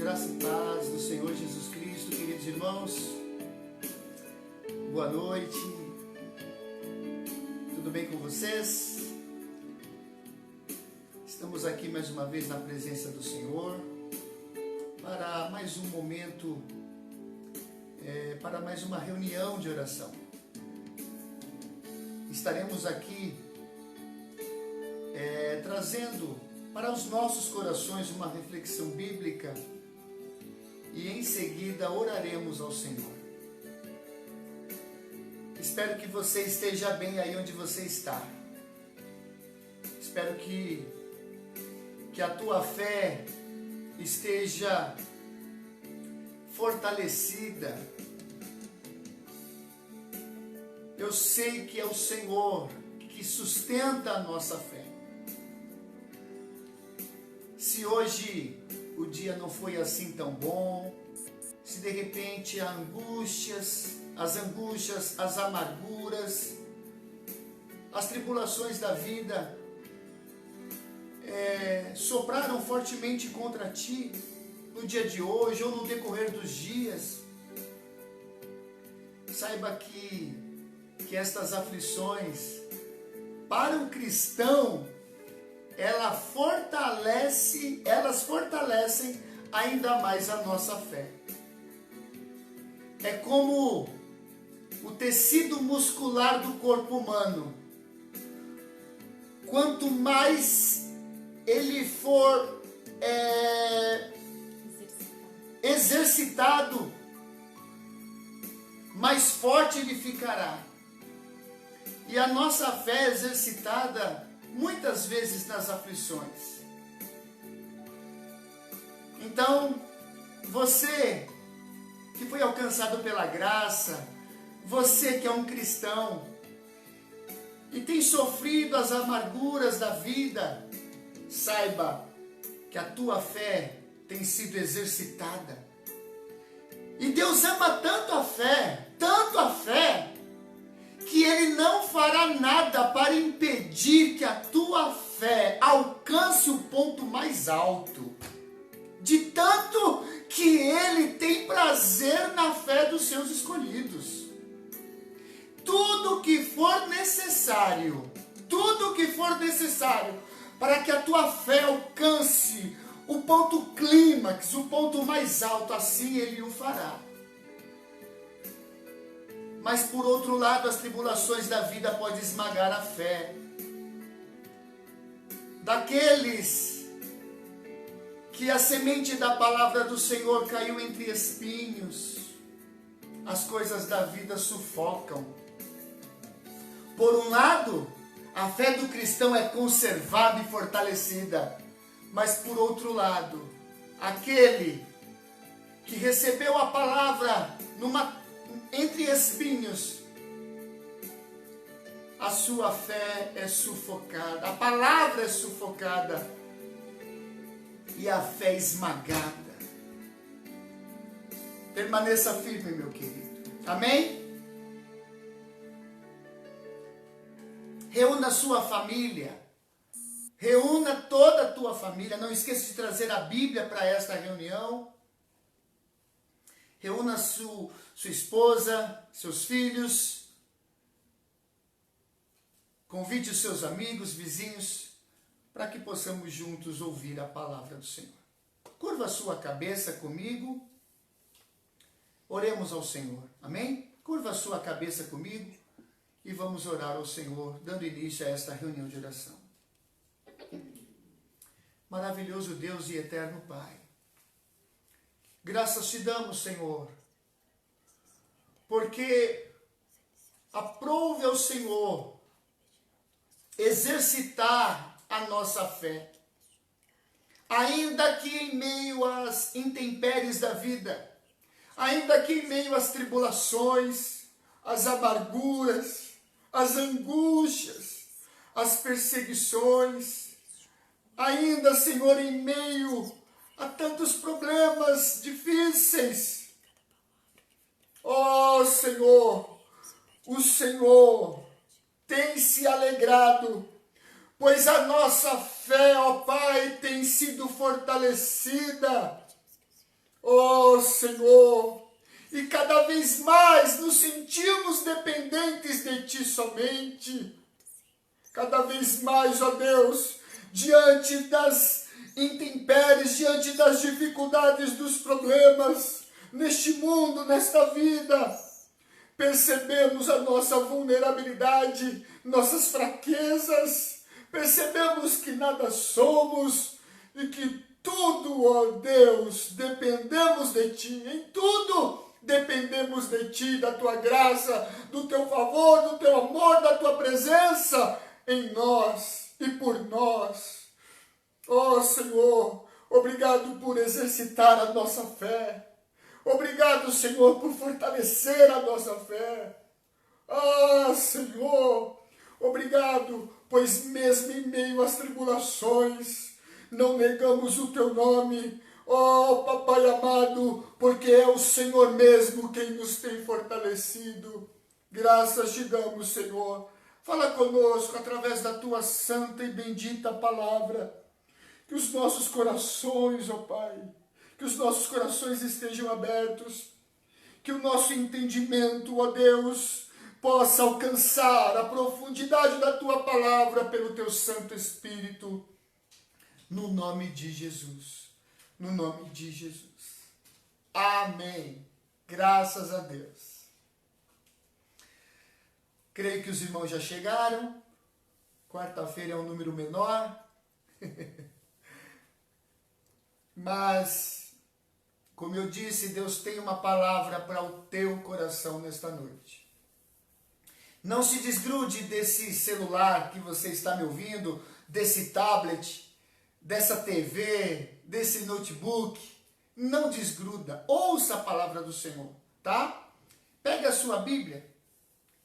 Graça e paz do Senhor Jesus Cristo, queridos irmãos. Boa noite. Tudo bem com vocês? Estamos aqui mais uma vez na presença do Senhor para mais um momento, para mais uma reunião de oração. Estaremos aqui trazendo para os nossos corações uma reflexão bíblica e em seguida oraremos ao Senhor. Espero que você esteja bem aí onde você está. Espero que a tua fé esteja fortalecida. Eu sei que é o Senhor que sustenta a nossa fé. Se hoje o dia não foi assim tão bom, se de repente as angústias, as amarguras, as tribulações da vida sopraram fortemente contra ti no dia de hoje ou no decorrer dos dias, saiba que estas aflições, para um cristão, elas fortalecem ainda mais a nossa fé. É como o tecido muscular do corpo humano. Quanto mais ele for exercitado, mais forte ele ficará. E a nossa fé é exercitada muitas vezes nas aflições. Então, você que foi alcançado pela graça, você que é um cristão e tem sofrido as amarguras da vida, saiba que a tua fé tem sido exercitada. E Deus ama tanto a fé, que Ele não fará nada para impedir que a tua fé alcance o ponto mais alto. De tanto que Ele tem prazer na fé dos seus escolhidos. Tudo que for necessário para que a tua fé alcance o ponto clímax, o ponto mais alto, assim Ele o fará. Mas por outro lado, as tribulações da vida podem esmagar a fé daqueles que a semente da palavra do Senhor caiu entre espinhos. As coisas da vida sufocam. Por um lado, a fé do cristão é conservada e fortalecida. Mas por outro lado, aquele que recebeu a palavra entre espinhos, a sua fé é sufocada, a palavra é sufocada e a fé é esmagada. Permaneça firme, meu querido. Amém? Reúna a sua família. Reúna toda a tua família. Não esqueça de trazer a Bíblia para esta reunião. Reúna sua esposa, seus filhos. Convide os seus amigos, vizinhos, para que possamos juntos ouvir a palavra do Senhor. Curva a sua cabeça comigo. Oremos ao Senhor. Amém? Curva a sua cabeça comigo e vamos orar ao Senhor, dando início a esta reunião de oração. Maravilhoso Deus e eterno Pai, graças te damos, Senhor, porque aprove ao Senhor exercitar a nossa fé, ainda que em meio às intempéries da vida, ainda que em meio às tribulações, às amarguras, às angústias, às perseguições, ainda, Senhor, em meio a tantos problemas difíceis. Ó Senhor, o Senhor tem se alegrado, pois a nossa fé, ó Pai, tem sido fortalecida. Oh, Senhor, e cada vez mais nos sentimos dependentes de Ti somente. Cada vez mais, ó Deus, diante das intempéries, diante das dificuldades, dos problemas, neste mundo, nesta vida, percebemos a nossa vulnerabilidade, nossas fraquezas, percebemos que nada somos e que tudo, ó Deus, dependemos de Ti, em tudo dependemos de Ti, da Tua graça, do Teu favor, do Teu amor, da Tua presença em nós e por nós. Ó Senhor, obrigado por exercitar a nossa fé. Obrigado, Senhor, por fortalecer a nossa fé. Ah, Senhor, obrigado, pois mesmo em meio às tribulações, não negamos o Teu nome, ó Papai amado, porque é o Senhor mesmo quem nos tem fortalecido. Graças te damos, Senhor. Fala conosco através da Tua santa e bendita palavra. Que os nossos corações, ó Pai, que os nossos corações estejam abertos, que o nosso entendimento, ó Deus, possa alcançar a profundidade da Tua palavra pelo Teu Santo Espírito, no nome de Jesus, no nome de Jesus. Amém. Graças a Deus. Creio que os irmãos já chegaram. Quarta-feira é um número menor. Mas, como eu disse, Deus tem uma palavra para o teu coração nesta noite. Não se desgrude desse celular que você está me ouvindo, desse tablet, dessa TV, desse notebook. Não desgruda. Ouça a palavra do Senhor, tá? Pega a sua Bíblia,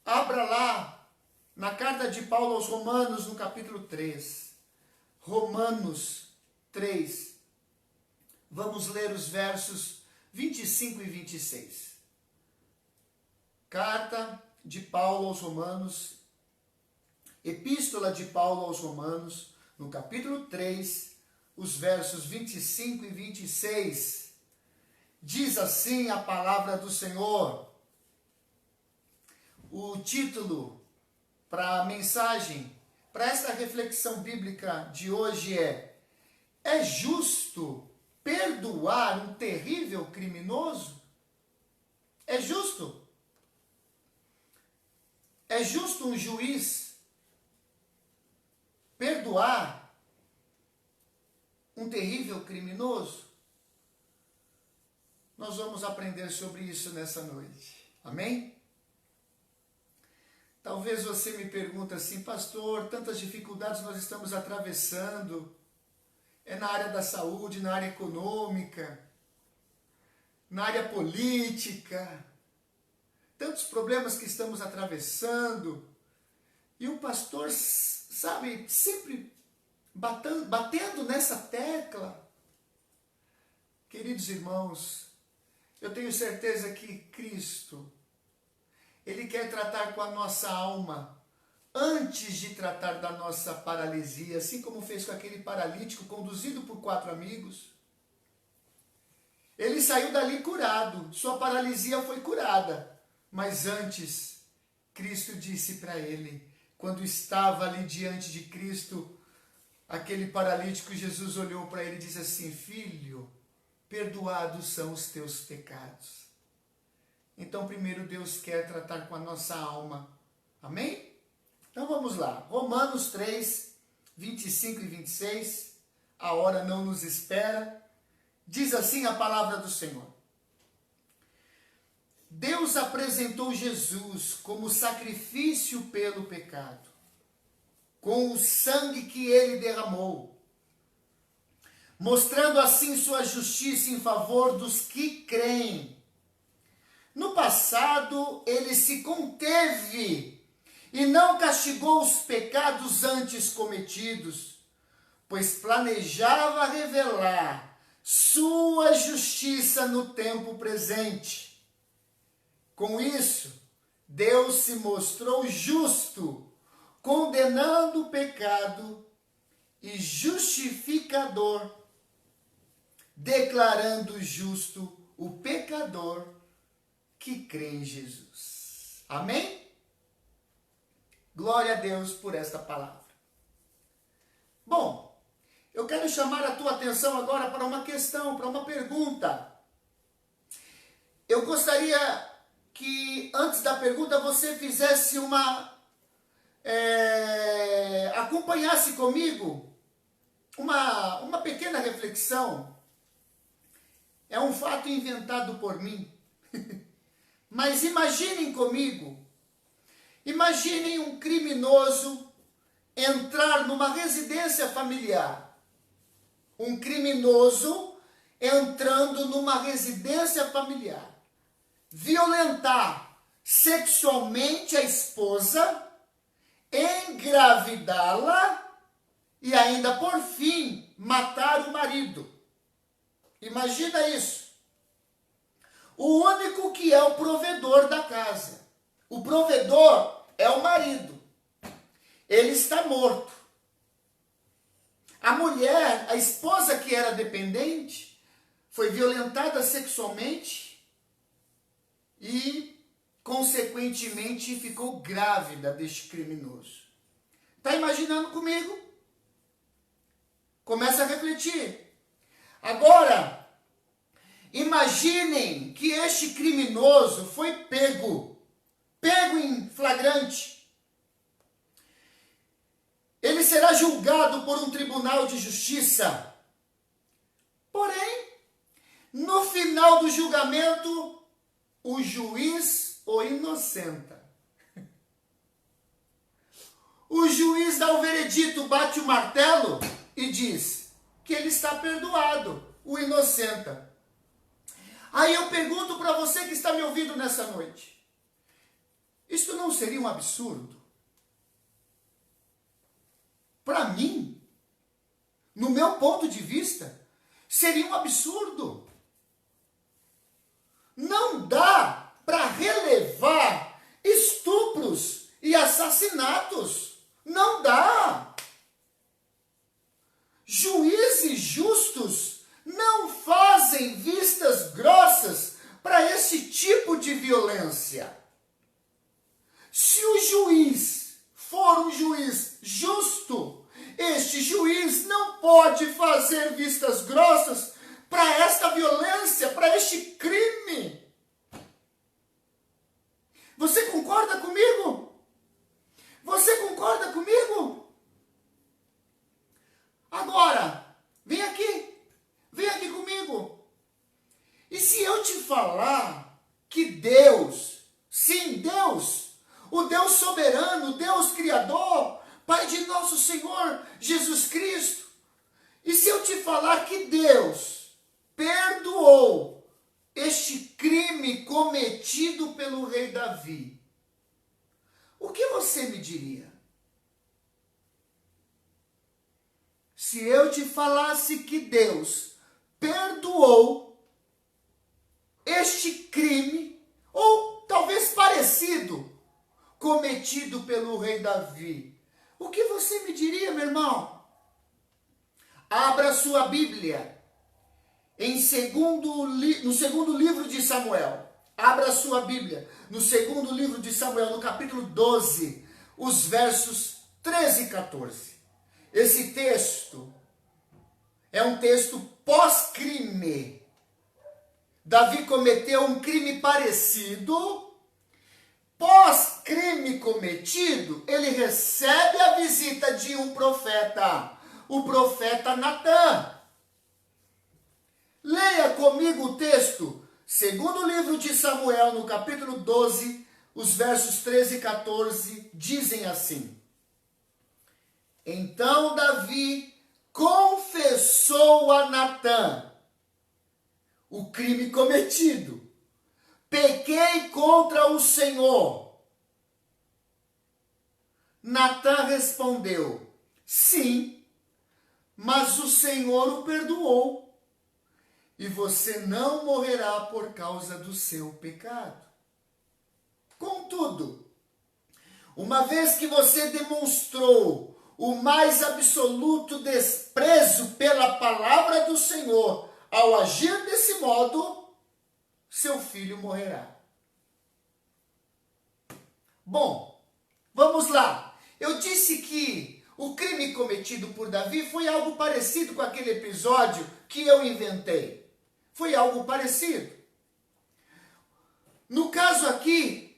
abra lá na carta de Paulo aos Romanos, no capítulo 3. Romanos 3. Vamos ler os versos 25 e 26. Carta de Paulo aos Romanos, Epístola de Paulo aos Romanos, no capítulo 3, os versos 25 e 26. Diz assim a palavra do Senhor. O título para a mensagem, para esta reflexão bíblica de hoje é justo perdoar um terrível criminoso? É justo? É justo um juiz perdoar um terrível criminoso? Nós vamos aprender sobre isso nessa noite. Amém? Talvez você me pergunte assim, pastor, tantas dificuldades nós estamos atravessando. É na área da saúde, na área econômica, na área política. Tantos problemas que estamos atravessando. E o pastor, sabe, sempre batendo nessa tecla. Queridos irmãos, eu tenho certeza que Cristo, Ele quer tratar com a nossa alma antes de tratar da nossa paralisia, assim como fez com aquele paralítico conduzido por 4 amigos. Ele saiu dali curado, sua paralisia foi curada. Mas antes, Cristo disse para ele, quando estava ali diante de Cristo, aquele paralítico, Jesus olhou para ele e disse assim, filho, perdoados são os teus pecados. Então, primeiro Deus quer tratar com a nossa alma. Amém? Então vamos lá. Romanos 3, 25 e 26. A hora não nos espera. Diz assim a palavra do Senhor. Deus apresentou Jesus como sacrifício pelo pecado, com o sangue que ele derramou, mostrando assim sua justiça em favor dos que creem. No passado, ele se conteve e não castigou os pecados antes cometidos, pois planejava revelar sua justiça no tempo presente. Com isso, Deus se mostrou justo, condenando o pecado e justificador declarando justo o pecador que crê em Jesus. Amém? Glória a Deus por esta palavra. Bom, eu quero chamar a tua atenção agora para uma questão, para uma pergunta. Eu gostaria que antes da pergunta você fizesse acompanhasse comigo uma pequena reflexão. É um fato inventado por mim. Mas imaginem comigo, imaginem um criminoso entrar numa residência familiar. Um criminoso entrando numa residência familiar. Violentar sexualmente a esposa, engravidá-la e ainda por fim matar o marido. Imagina isso. O único que é o provedor da casa. O provedor é o marido. Ele está morto. A mulher, a esposa que era dependente, foi violentada sexualmente e, consequentemente, ficou grávida deste criminoso. Está imaginando comigo? Começa a refletir. Agora, imaginem que este criminoso foi pego em flagrante. Ele será julgado por um tribunal de justiça. Porém, no final do julgamento, o juiz o inocenta. O juiz dá o veredito, bate o martelo e diz que ele está perdoado, o inocenta. Aí eu pergunto para você que está me ouvindo nessa noite, isso não seria um absurdo? Para mim, no meu ponto de vista, seria um absurdo. Não dá para relevar estupros e assassinatos. Não dá. Juízes justos não fazem vistas grossas para esse tipo de violência. Se o juiz for um juiz justo, este juiz não pode fazer vistas grossas para esta violência, para este crime. Você concorda comigo? Você concorda comigo? Agora, vem aqui comigo. E se eu te falar que Deus, sim, Deus, o Deus soberano, o Deus criador, Pai de nosso Senhor Jesus Cristo, e se eu te falar que Deus perdoou este crime cometido pelo rei Davi, o que você me diria? Se eu te falasse que Deus perdoou este crime, ou talvez parecido, cometido pelo rei Davi, o que você me diria, meu irmão? Abra sua Bíblia no segundo livro de Samuel. Abra sua Bíblia no segundo livro de Samuel, no capítulo 12, os versos 13 e 14. Esse texto é um texto pós-crime. Davi cometeu um crime parecido. Pós-crime cometido, ele recebe a visita de um profeta, o profeta Natã. Leia comigo o texto, segundo livro de Samuel, no capítulo 12, os versos 13 e 14, dizem assim: Então Davi confessou a Natã o crime cometido. Pequei contra o Senhor. Natã respondeu: Sim, mas o Senhor o perdoou, e você não morrerá por causa do seu pecado. Contudo, uma vez que você demonstrou o mais absoluto desprezo pela palavra do Senhor, ao agir desse modo, seu filho morrerá. Bom, vamos lá. Eu disse que o crime cometido por Davi foi algo parecido com aquele episódio que eu inventei. Foi algo parecido. No caso aqui,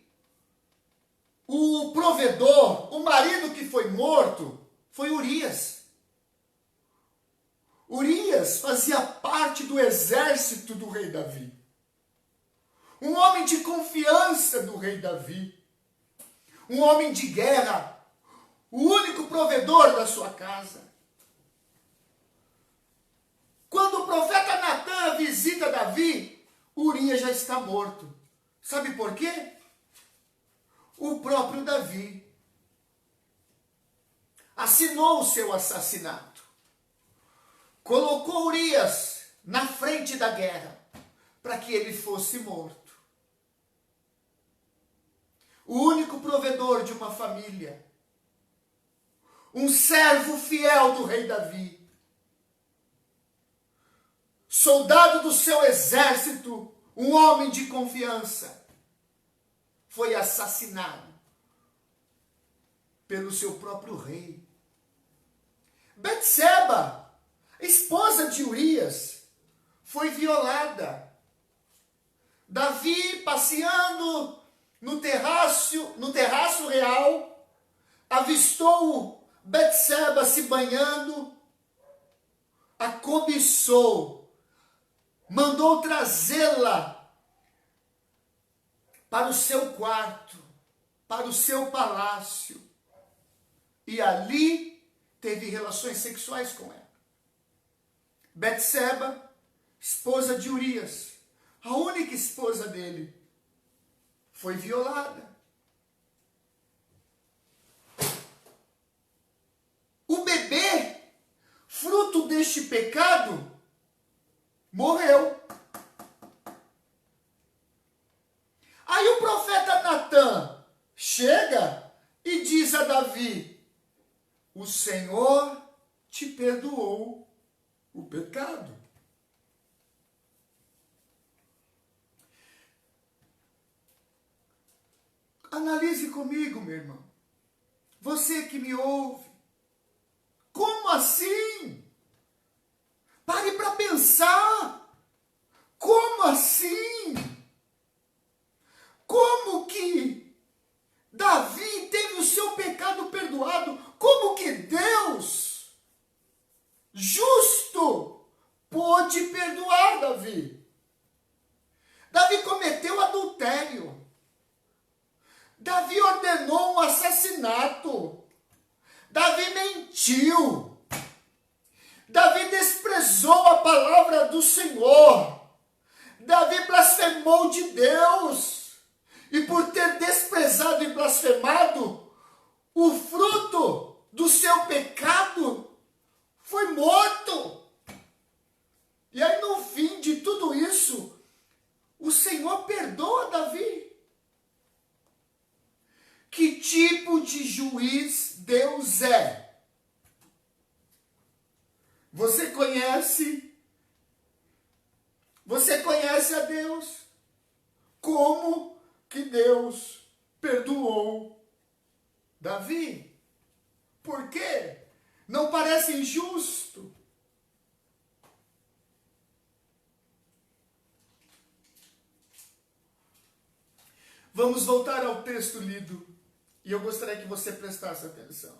o provedor, o marido que foi morto, foi Urias. Urias fazia parte do exército do rei Davi. Um homem de confiança do rei Davi. Um homem de guerra. O único provedor da sua casa. Quando o profeta Natan visita Davi, Urias já está morto. Sabe por quê? O próprio Davi assinou o seu assassinato. Colocou Urias na frente da guerra para que ele fosse morto. O único provedor de uma família. Um servo fiel do rei Davi. Soldado do seu exército, um homem de confiança, foi assassinado pelo seu próprio rei. Betseba, esposa de Urias, foi violada. Davi, passeando no terraço real, avistou Betseba se banhando, a cobiçou, mandou trazê-la para o seu quarto, para o seu palácio, e ali teve relações sexuais com ela. Betseba, esposa de Urias, a única esposa dele, foi violada. O bebê, fruto deste pecado, morreu. Aí o profeta Natan chega e diz a Davi: o Senhor te perdoou o pecado. Analise comigo, meu irmão. Você que me ouve. Como assim? Pare para pensar. Como assim? Como que Davi teve o seu pecado perdoado? Como que Deus, justo, pôde perdoar Davi? Davi cometeu adultério. Davi ordenou um assassinato. Davi mentiu. Davi desprezou a palavra do Senhor. Davi blasfemou de Deus. E por ter desprezado e blasfemado, o fruto do seu pecado foi morto. E aí no fim de tudo isso, o Senhor perdoa Davi. Que tipo de juiz Deus é? Você conhece a Deus? Como que Deus perdoou Davi? Por quê? Não parece injusto? Vamos voltar ao texto lido. E eu gostaria que você prestasse atenção.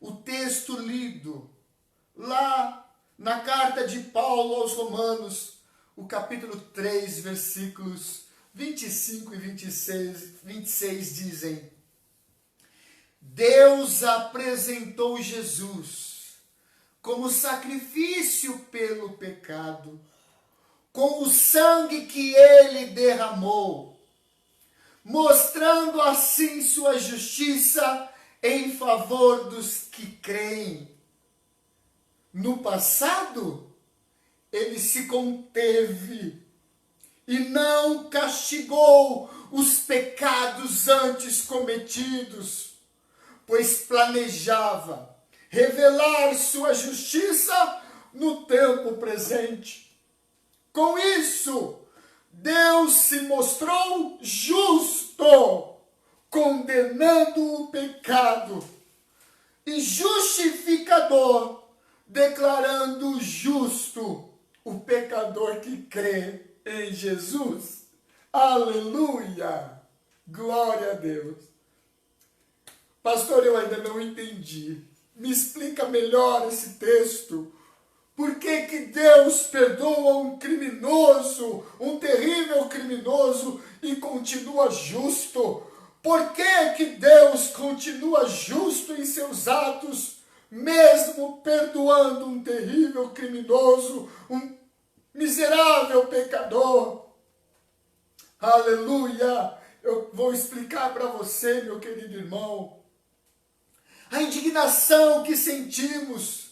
O texto lido lá na carta de Paulo aos Romanos, o capítulo 3, versículos 25 e 26 dizem: Deus apresentou Jesus como sacrifício pelo pecado, com o sangue que ele derramou, mostrando assim sua justiça em favor dos que creem. No passado, ele se conteve e não castigou os pecados antes cometidos, pois planejava revelar sua justiça no tempo presente, Com isso, Deus se mostrou justo, condenando o pecado, e justificador, declarando justo o pecador que crê em Jesus. Aleluia! Glória a Deus. Pastor, eu ainda não entendi. Me explica melhor esse texto. Por que que Deus perdoa um criminoso, um terrível criminoso, e continua justo? Por que que Deus continua justo em seus atos, mesmo perdoando um terrível criminoso, um miserável pecador? Aleluia! Eu vou explicar para você, meu querido irmão, a indignação que sentimos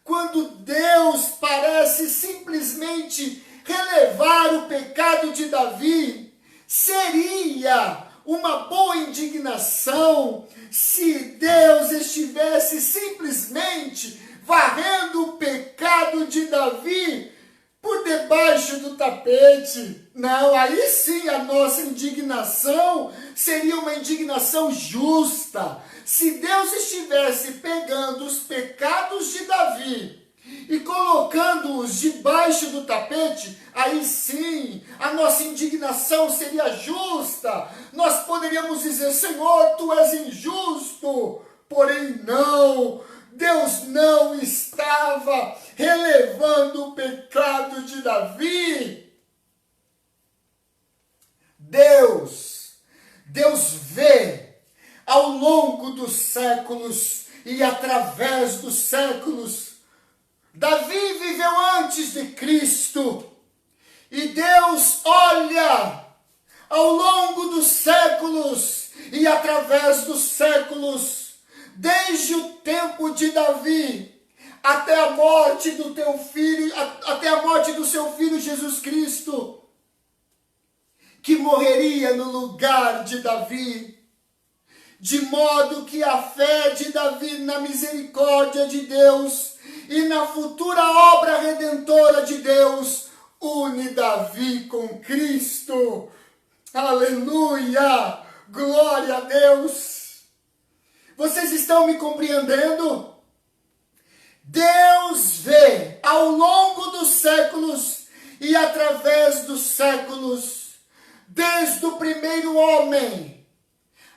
quando Deus parece simplesmente relevar o pecado de Davi. Seria uma boa indignação se Deus estivesse simplesmente varrendo o pecado de Davi por debaixo do tapete. Não, aí sim a nossa indignação seria uma indignação justa. Se Deus estivesse pegando os pecados de Davi e colocando-os debaixo do tapete, aí sim a nossa indignação seria justa. Nós poderíamos dizer: Senhor, tu és injusto. Porém não, Deus não estava relevando o pecado de Davi. Deus vê ao longo dos séculos e através dos séculos. Davi viveu antes de Cristo, e Deus olha ao longo dos séculos e através dos séculos, desde o tempo de Davi até a morte do teu filho, até a morte do seu filho Jesus Cristo, que morreria no lugar de Davi, de modo que a fé de Davi na misericórdia de Deus e na futura obra redentora de Deus une Davi com Cristo. Aleluia! Glória a Deus! Vocês estão me compreendendo? Deus vê ao longo dos séculos e através dos séculos, desde o primeiro homem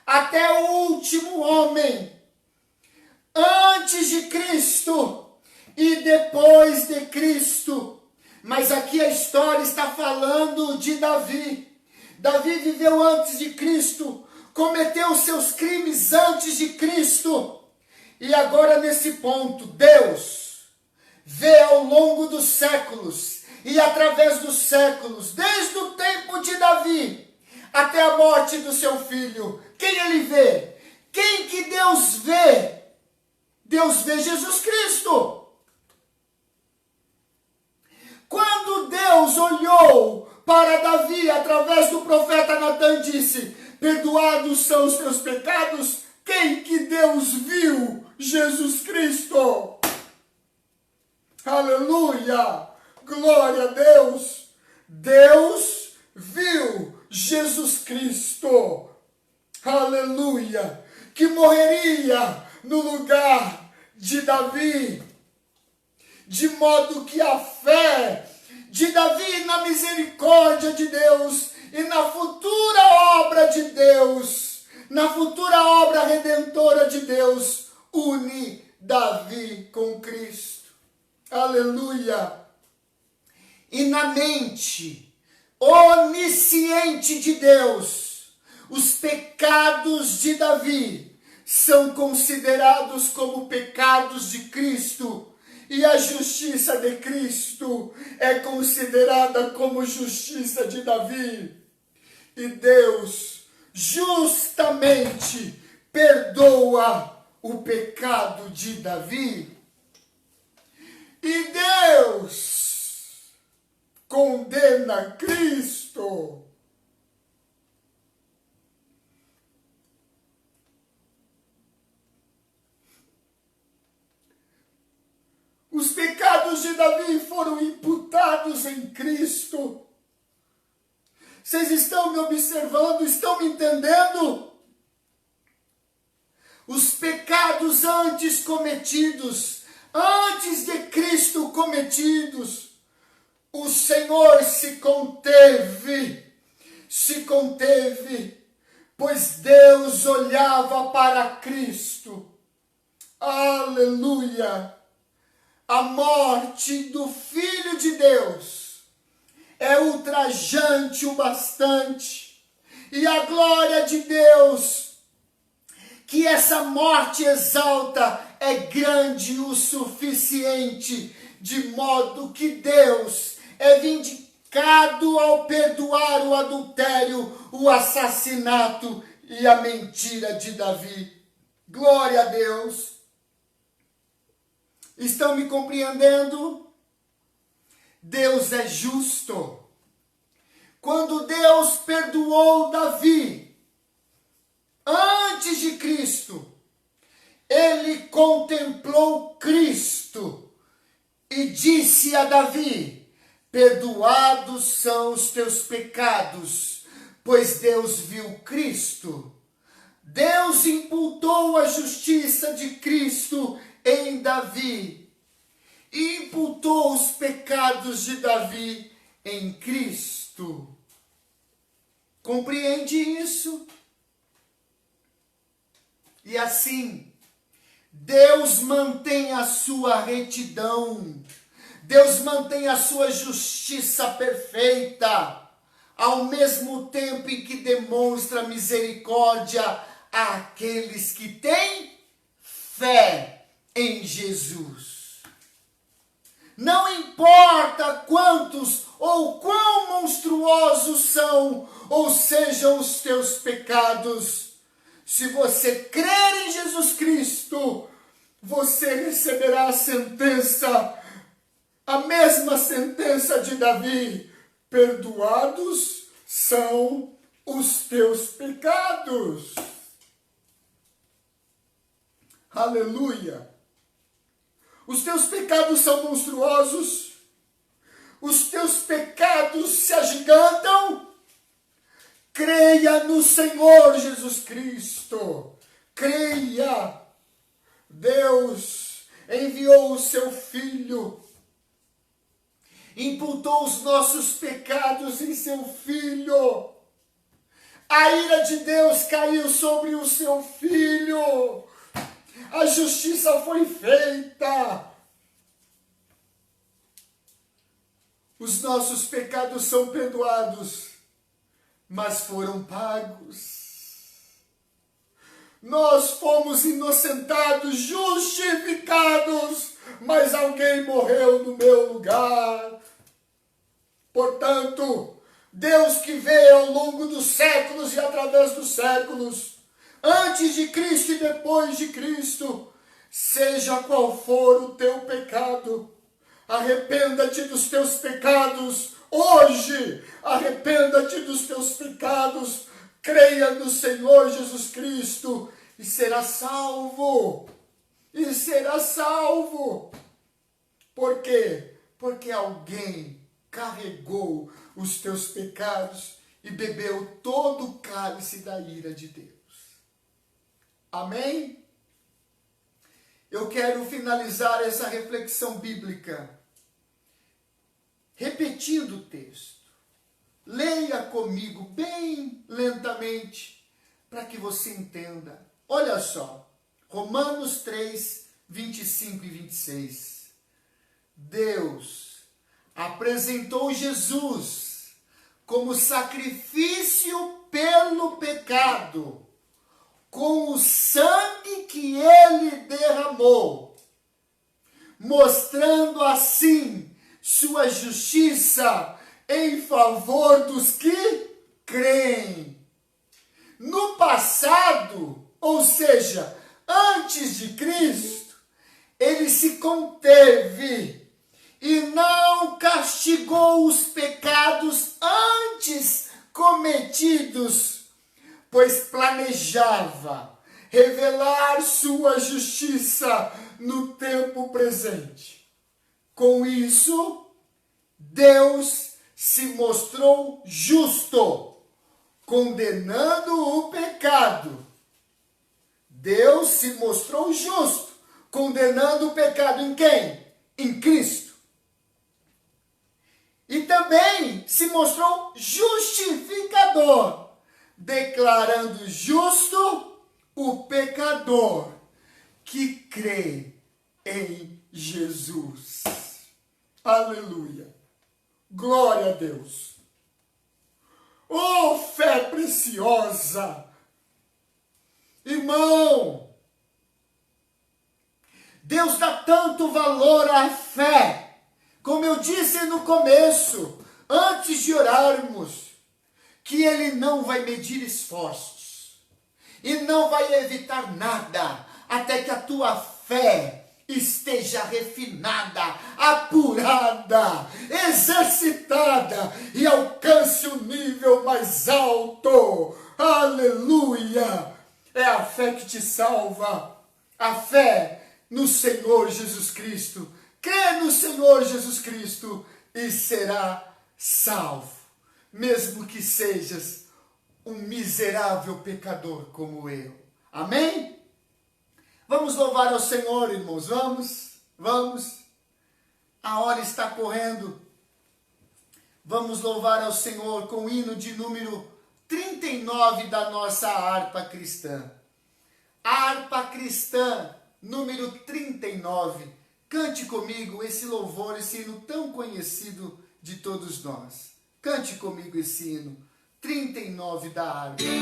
até o último homem, antes de Cristo e depois de Cristo. Mas aqui a história está falando de Davi. Davi viveu antes de Cristo, cometeu seus crimes antes de Cristo. E agora nesse ponto, Deus vê ao longo dos séculos e através dos séculos, desde o tempo de Davi até a morte do seu filho. Quem ele vê? Quem que Deus vê? Deus vê Jesus Cristo. Quando Deus olhou para Davi através do profeta Natan, disse: perdoados são os teus pecados. Quem que Deus viu? Jesus Cristo. Aleluia! Glória a Deus! Deus viu Jesus Cristo. Aleluia! Que morreria no lugar de Davi, de modo que a fé de Davi na misericórdia de Deus e na futura obra de Deus, na futura obra redentora de Deus, une Davi com Cristo. Aleluia! E na mente onisciente de Deus, os pecados de Davi são considerados como pecados de Cristo, e a justiça de Cristo é considerada como justiça de Davi. E Deus justamente perdoa o pecado de Davi. E Deus condena Cristo. Os pecados pecados de Davi foram imputados em Cristo. Vocês estão me observando? Estão me entendendo? Os pecados antes cometidos, antes de Cristo cometidos, o Senhor se conteve, pois Deus olhava para Cristo. Aleluia! A morte do Filho de Deus é ultrajante o bastante, e a glória de Deus, que essa morte exalta, é grande o suficiente, de modo que Deus é vindicado ao perdoar o adultério, o assassinato e a mentira de Davi. Glória a Deus! Estão me compreendendo? Deus é justo. Quando Deus perdoou Davi, antes de Cristo, ele contemplou Cristo e disse a Davi: perdoados são os teus pecados, pois Deus viu Cristo. Deus imputou a justiça de Cristo em Davi e imputou os pecados de Davi em Cristo. Compreende isso? E assim, Deus mantém a sua retidão, Deus mantém a sua justiça perfeita, ao mesmo tempo em que demonstra misericórdia àqueles que têm fé em Jesus. Não importa quantos ou quão monstruosos são ou sejam os teus pecados, se você crer em Jesus Cristo, você receberá a sentença, a mesma sentença de Davi: perdoados são os teus pecados. Aleluia! Os teus pecados são monstruosos, os teus pecados se agigantam. Creia no Senhor Jesus Cristo, creia. Deus enviou o seu Filho, imputou os nossos pecados em seu Filho. A ira de Deus caiu sobre o seu Filho. A justiça foi feita. Os nossos pecados são perdoados, mas foram pagos. Nós fomos inocentados, justificados, mas alguém morreu no meu lugar. Portanto, Deus que veio ao longo dos séculos e através dos séculos, antes de Cristo e depois de Cristo, seja qual for o teu pecado, arrependa-te dos teus pecados hoje, arrependa-te dos teus pecados, creia no Senhor Jesus Cristo e será salvo. E será salvo. Por quê? Porque alguém carregou os teus pecados e bebeu todo o cálice da ira de Deus. Amém? Eu quero finalizar essa reflexão bíblica repetindo o texto. Leia comigo bem lentamente para que você entenda. Olha só, Romanos 3, 25 e 26. Deus apresentou Jesus como sacrifício pelo pecado, com o sangue que ele derramou, mostrando assim sua justiça em favor dos que creem. No passado, ou seja, antes de Cristo, ele se conteve e não castigou os pecados antes cometidos, pois planejava revelar sua justiça no tempo presente. Com isso, Deus se mostrou justo, condenando o pecado. Deus se mostrou justo, condenando o pecado em quem? Em Cristo. E também se mostrou justificador, declarando justo o pecador que crê em Jesus. Aleluia. Glória a Deus. Oh, fé preciosa. Irmão, Deus dá tanto valor à fé. Como eu disse no começo, antes de orarmos, que Ele não vai medir esforços e não vai evitar nada até que a tua fé esteja refinada, apurada, exercitada e alcance um nível mais alto. Aleluia! É a fé que te salva, a fé no Senhor Jesus Cristo. Crê no Senhor Jesus Cristo e será salvo, mesmo que sejas um miserável pecador como eu. Amém? Vamos louvar ao Senhor, irmãos, vamos. A hora está correndo. Vamos louvar ao Senhor com o hino de número 39 da nossa harpa cristã. Harpa cristã, número 39. Cante comigo esse louvor, esse hino tão conhecido de todos nós. Cante comigo esse hino 39 da harpa cristã.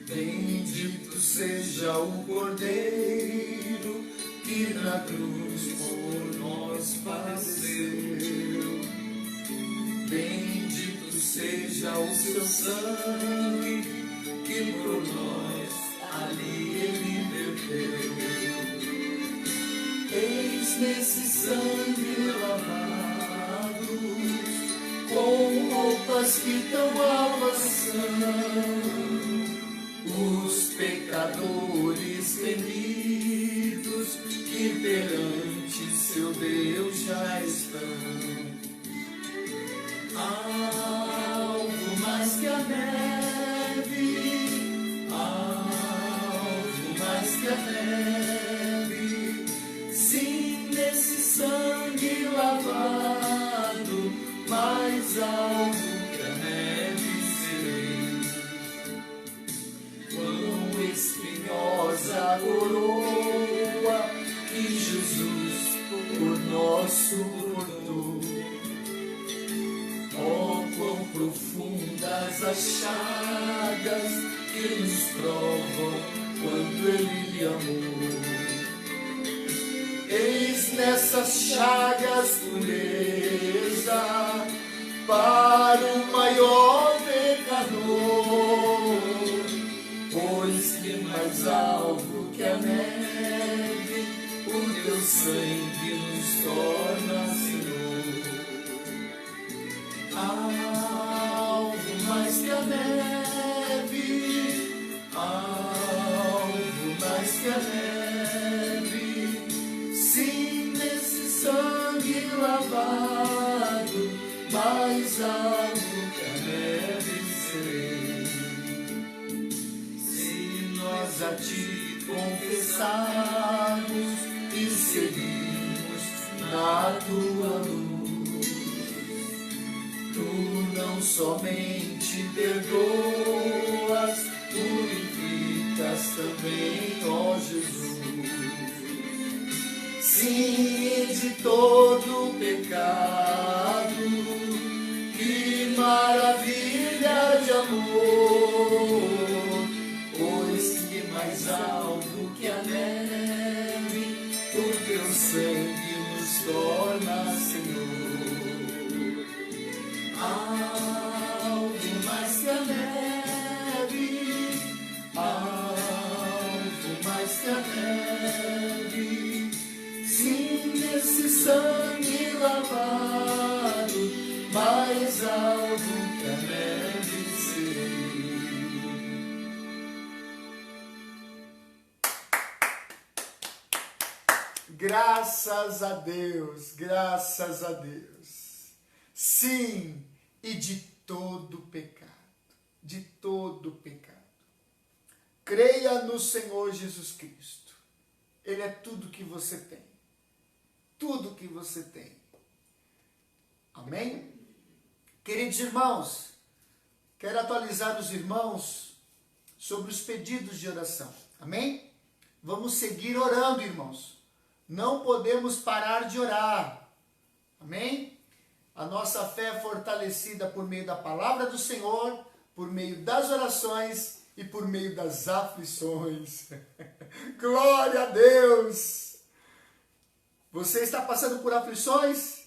Bendito seja o Cordeiro que na cruz por nós padeceu. Bendito seja o seu sangue que por nós ali ele verteu. Eis nesse sangue lavados, com roupas que tão alvas são, os pecadores remidos que perante seu Deus já estão. Algo mais que a neve, algo mais que a neve, sim, nesse sangue lavado, mais algo que a neve serei. Quão espinhosa coroa que Jesus por nós suportou. Oh, quão profundas as chagas que nos provam quando Ele lhe amou. Eis nessas chagas pureza para o maior pecador, pois que mais alvo que a neve, o teu sangue nos torna Senhor. Algo mais que a neve, algo mais que a neve, sim, nesse sangue lavado, mais algo que a neve serei. Se nós a ti confessarmos e seguirmos na tua luz, tu não somente perdoas, purificas também, ó Jesus. Sim, de todo pecado, que maravilha de amor, pois que mais alto que a neve, o teu sangue nos torna Senhor. Algo mais que a neve, algo mais que a neve, sim, nesse sangue lavado, mais algo que a neve serei. Graças a Deus, graças a Deus. Sim, e de todo pecado, de todo pecado. Creia no Senhor Jesus Cristo. Ele é tudo que você tem. Tudo que você tem. Amém? Queridos irmãos, quero atualizar os irmãos sobre os pedidos de oração. Amém? Vamos seguir orando, irmãos. Não podemos parar de orar. Amém? A nossa fé é fortalecida por meio da palavra do Senhor, por meio das orações e por meio das aflições. Glória a Deus! Você está passando por aflições?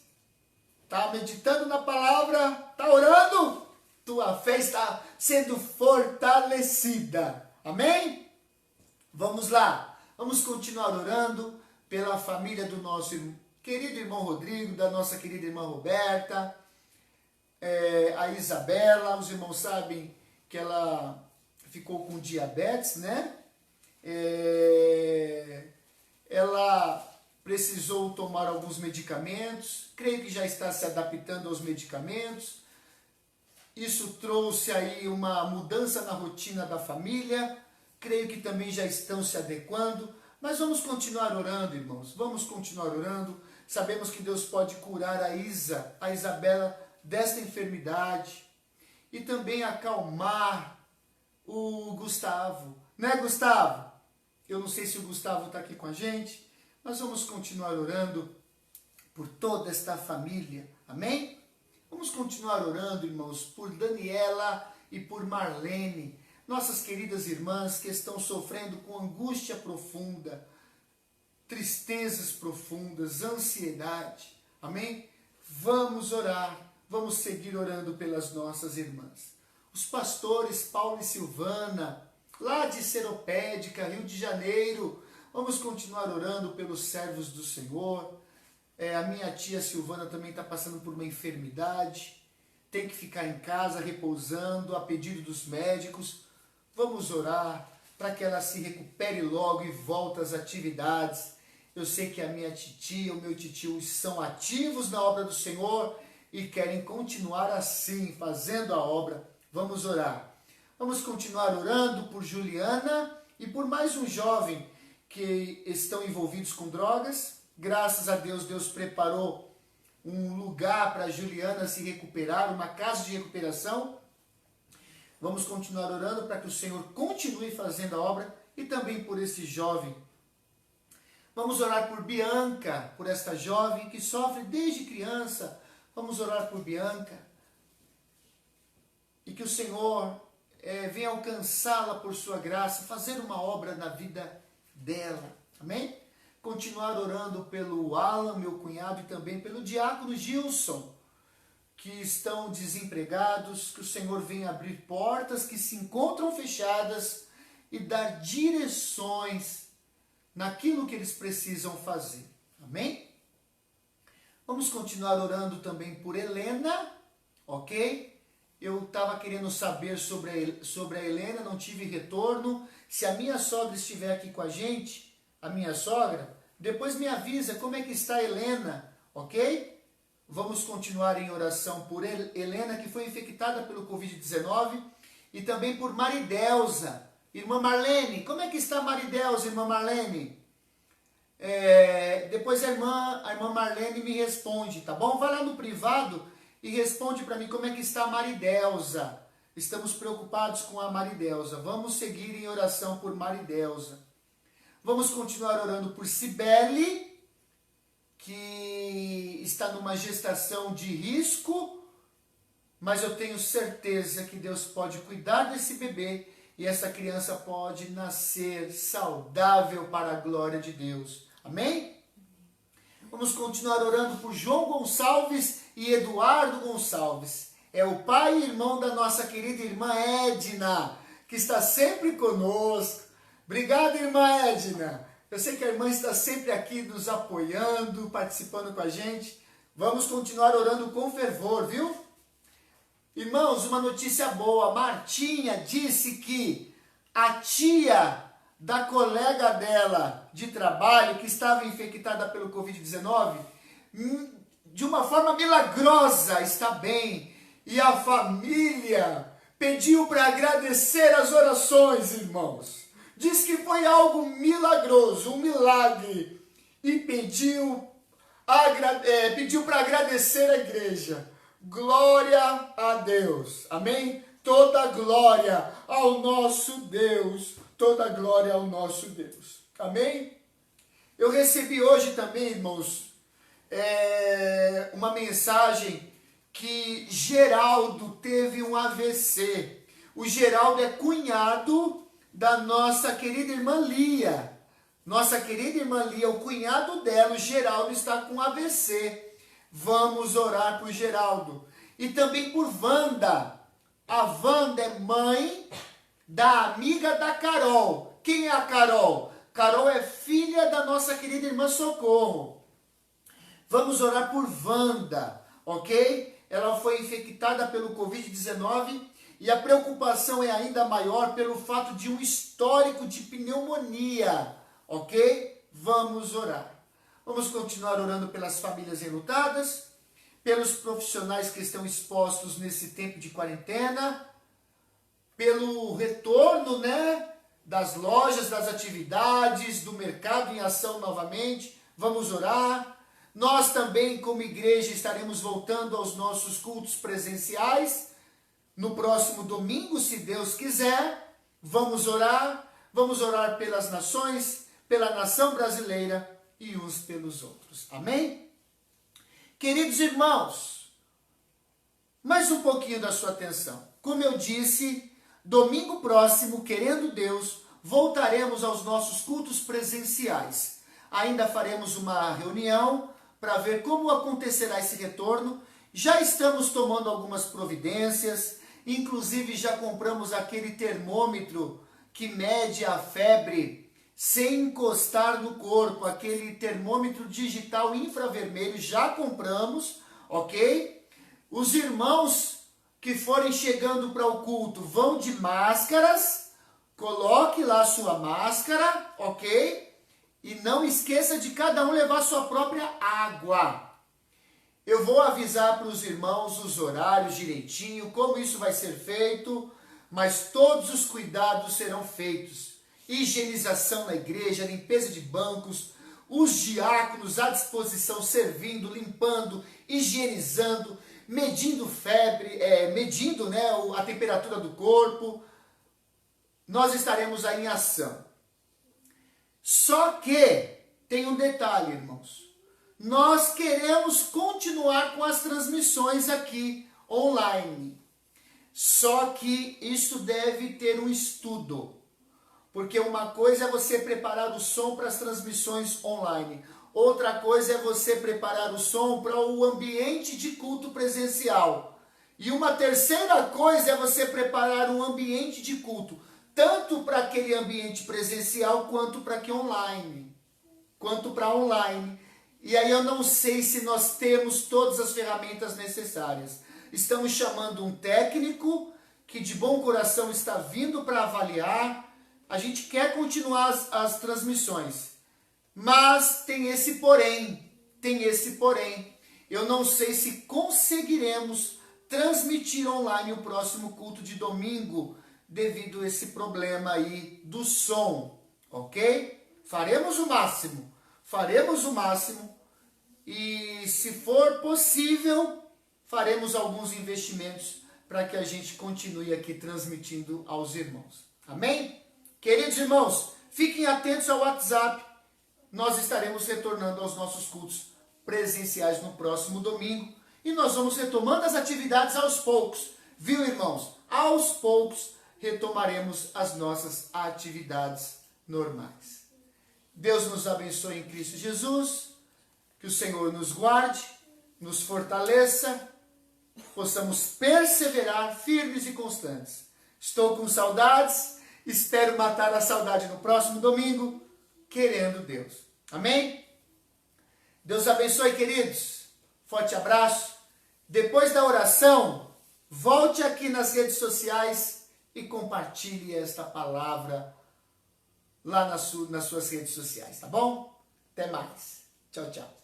Está meditando na palavra? Está orando? Tua fé está sendo fortalecida. Amém? Vamos lá. Vamos continuar orando pela família do nosso querido irmão Rodrigo, da nossa querida irmã Roberta, a Isabela. Os irmãos sabem que ela ficou com diabetes, né? Ela precisou tomar alguns medicamentos. Creio que já está se adaptando aos medicamentos. Isso trouxe aí uma mudança na rotina da família. Creio que também já estão se adequando. Mas vamos continuar orando, irmãos. Vamos continuar orando. Sabemos que Deus pode curar a Isabela desta enfermidade. E também acalmar o Gustavo. Né, Gustavo? Eu não sei se o Gustavo está aqui com a gente. Mas vamos continuar orando por toda esta família. Amém? Vamos continuar orando, irmãos, por Daniela e por Marlene. Nossas queridas irmãs que estão sofrendo com angústia profunda, tristezas profundas, ansiedade. Amém? Vamos orar, vamos seguir orando pelas nossas irmãs. Os pastores Paulo e Silvana, lá de Seropédica, Rio de Janeiro, vamos continuar orando pelos servos do Senhor. A minha tia Silvana também está passando por uma enfermidade, tem que ficar em casa repousando a pedido dos médicos. Vamos orar para que ela se recupere logo e volte às atividades. Eu sei que a minha titia, o meu titio são ativos na obra do Senhor e querem continuar assim, fazendo a obra. Vamos orar. Vamos continuar orando por Juliana e por mais um jovem que estão envolvidos com drogas. Graças a Deus, Deus preparou um lugar para Juliana se recuperar, uma casa de recuperação. Vamos continuar orando para que o Senhor continue fazendo a obra e também por esse jovem. Vamos orar por Bianca, por esta jovem que sofre desde criança. Vamos orar por Bianca. E que o Senhor venha alcançá-la por sua graça, fazer uma obra na vida dela. Amém? Continuar orando pelo Alan, meu cunhado, e também pelo diácono Gilson, que estão desempregados, que o Senhor venha abrir portas que se encontram fechadas e dar direções naquilo que eles precisam fazer. Amém? Vamos continuar orando também por Helena, ok? Eu estava querendo saber sobre a Helena, não tive retorno. Se a minha sogra estiver aqui com a gente, a minha sogra, depois me avisa como é que está a Helena, ok? Vamos continuar em oração por Helena, que foi infectada pelo Covid-19, e também por Maridelza. Irmã Marlene, como é que está Maridelza, irmã Marlene? Depois a irmã Marlene me responde, tá bom? Vai lá no privado e responde para mim como é que está a Maridelza. Estamos preocupados com a Maridelza. Vamos seguir em oração por Maridelza. Vamos continuar orando por Cibele, que está numa gestação de risco, mas eu tenho certeza que Deus pode cuidar desse bebê e essa criança pode nascer saudável para a glória de Deus. Amém? Vamos continuar orando por João Gonçalves e Eduardo Gonçalves. É o pai e irmão da nossa querida irmã Edna, que está sempre conosco. Obrigado, irmã Edna. Eu sei que a irmã está sempre aqui nos apoiando, participando com a gente. Vamos continuar orando com fervor, viu? Irmãos, uma notícia boa. Martinha disse que a tia da colega dela de trabalho que estava infectada pelo Covid-19, de uma forma milagrosa está bem. E a família pediu para agradecer as orações, irmãos. Diz que foi algo milagroso, um milagre. E pediu para agradecer a igreja. Glória a Deus. Amém? Toda glória ao nosso Deus. Toda glória ao nosso Deus. Amém? Eu recebi hoje também, irmãos, uma mensagem que Geraldo teve um AVC. O Geraldo é cunhado da nossa querida irmã Lia. Nossa querida irmã Lia, o cunhado dela, o Geraldo, está com AVC. Vamos orar por Geraldo. E também por Wanda. A Wanda é mãe da amiga da Carol. Quem é a Carol? Carol é filha da nossa querida irmã Socorro. Vamos orar por Wanda, ok? Ela foi infectada pelo Covid-19 e a preocupação é ainda maior pelo fato de um histórico de pneumonia, ok? Vamos orar. Vamos continuar orando pelas famílias enlutadas, pelos profissionais que estão expostos nesse tempo de quarentena, pelo retorno, das lojas, das atividades, do mercado em ação novamente. Vamos orar. Nós também, como igreja, estaremos voltando aos nossos cultos presenciais no próximo domingo, se Deus quiser. Vamos orar pelas nações, pela nação brasileira e uns pelos outros. Amém? Queridos irmãos, mais um pouquinho da sua atenção. Como eu disse, domingo próximo, querendo Deus, voltaremos aos nossos cultos presenciais. Ainda faremos uma reunião para ver como acontecerá esse retorno. Já estamos tomando algumas providências, inclusive já compramos aquele termômetro que mede a febre sem encostar no corpo, aquele termômetro digital infravermelho, já compramos, ok? Os irmãos que forem chegando para o culto vão de máscaras, coloque lá a sua máscara, ok? E não esqueça de cada um levar sua própria água. Eu vou avisar para os irmãos os horários direitinho, como isso vai ser feito, mas todos os cuidados serão feitos. Higienização na igreja, limpeza de bancos, os diáconos à disposição, servindo, limpando, higienizando, medindo febre, medindo a temperatura do corpo. Nós estaremos aí em ação. Só que tem um detalhe, irmãos. Nós queremos continuar com as transmissões aqui online. Só que isso deve ter um estudo. Porque uma coisa é você preparar o som para as transmissões online. Outra coisa é você preparar o som para o ambiente de culto presencial. E uma terceira coisa é você preparar um ambiente de culto, tanto para aquele ambiente presencial quanto para que online. E aí eu não sei se nós temos todas as ferramentas necessárias. Estamos chamando um técnico que de bom coração está vindo para avaliar. A gente quer continuar as transmissões. Mas tem esse porém. Eu não sei se conseguiremos transmitir online o próximo culto de domingo, devido a esse problema aí do som, ok? Faremos o máximo. E se for possível, faremos alguns investimentos para que a gente continue aqui transmitindo aos irmãos. Amém? Queridos irmãos, fiquem atentos ao WhatsApp. Nós estaremos retornando aos nossos cultos presenciais no próximo domingo. E nós vamos retomando as atividades aos poucos. Viu, irmãos? Aos poucos retomaremos as nossas atividades normais. Deus nos abençoe em Cristo Jesus. Que o Senhor nos guarde, nos fortaleça, possamos perseverar firmes e constantes. Estou com saudades, espero matar a saudade no próximo domingo, querendo Deus. Amém? Deus abençoe, queridos. Forte abraço. Depois da oração, volte aqui nas redes sociais e compartilhe esta palavra lá nas suas redes sociais, tá bom? Até mais. Tchau, tchau.